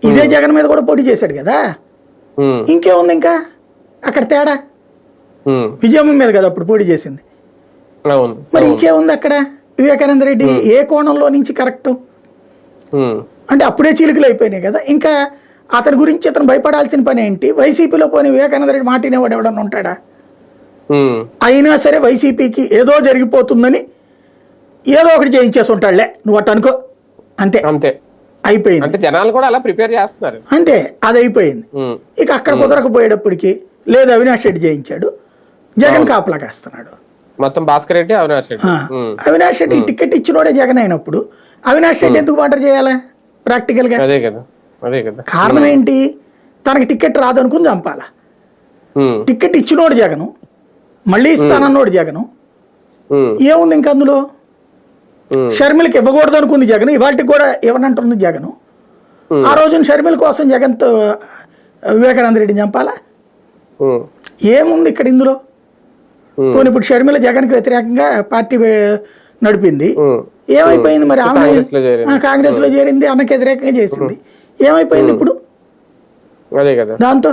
ఇదే జగన్ మీద కూడా పోటీ చేశాడు కదా, ఇంకేముంది ఇంకా అక్కడ తేడా? విజయమ్మ మీద కదా అప్పుడు పోటీ చేసింది, మరి ఇంకేముంది అక్కడ? వివేకానంద రెడ్డి ఏ కోణంలో నుంచి కరెక్ట్ అంటే అప్పుడే చీలికలు అయిపోయినాయి కదా. ఇంకా అతని గురించి అతను భయపడాల్సిన పని ఏంటి? వైసీపీలో పోనీ వివేకానంద రెడ్డి మాటినేవాడు ఎవడన్నా ఉంటాడా? అయినా సరే వైసీపీకి ఏదో జరిగిపోతుందని ఏదో ఒకటి చేయించేసి ఉంటాడులే, నువ్వు అట్ట అనుకో, అంతే అంతే అయిపోయింది. అంటే జనాలు కూడా అలా ప్రిపేర్ చేస్తున్నారు అంతే, అది అయిపోయింది. ఇక అక్కడ కుదరకపోయేటప్పటికి లేదు అవినాష్ రెడ్డి చేయించాడు, జగన్ కాపలా కాస్తున్నాడు మొత్తం. భాస్కర్ రెడ్డి, అవినాష్ రెడ్డి. అవినాష్ రెడ్డి టికెట్ ఇచ్చినోడే జగన్ అయినప్పుడు అవినాష్ రెడ్డి ఎందుకు మాటర్ చేయాలా ప్రాక్టికల్ గా? అదే కదా, అదే కదా. కారణం ఏంటి? తనకి టికెట్ రాదనుకుని చంపాలా. టికెట్ ఇచ్చినోడు జగను, మళ్ళీ ఇస్తానన్నోడు జగను, ఏముంది ఇంక అందులో? షర్మిలకి ఇవ్వకూడదు అనుకుంది జగన్, ఇవాళకి కూడా ఇవ్వనంటుంది జగను. ఆ రోజున షర్మిల కోసం జగన్తో వివేకానంద రెడ్డిని చంపాలా? ఏముంది ఇక్కడ ఇందులో? పోనీ ఇప్పుడు షర్మిల జగన్కి వ్యతిరేకంగా పార్టీ నడిపింది, ఏమైపోయింది మరి? ఆమె కాంగ్రెస్ లో చేరింది, అన్నకి వ్యతిరేకంగా చేసింది, ఏమైపోయింది ఇప్పుడు దాంతో?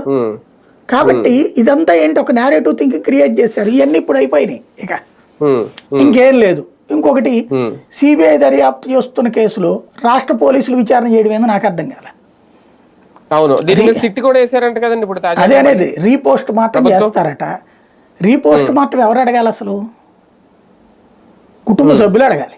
కాబట్టి ఇదంతా ఏంటి, ఒక నేరేటివ్ థింకింగ్ క్రియేట్ చేశారు. ఇవన్నీ ఇప్పుడు అయిపోయినాయి, ఇక ఇంకేం లేదు. ఇంకొకటి, సిబిఐ దర్యాప్తు చేస్తున్న కేసులో రాష్ట్ర పోలీసులు విచారణ చేయడం ఏందో నాకు అర్థం కాలే. అదే అనేది రీపోస్ట్ మార్టం చేస్తారట. రీపోస్ట్ మార్టం ఎవరు అడగాలి అసలు? కుటుంబ సభ్యులు అడగాలి.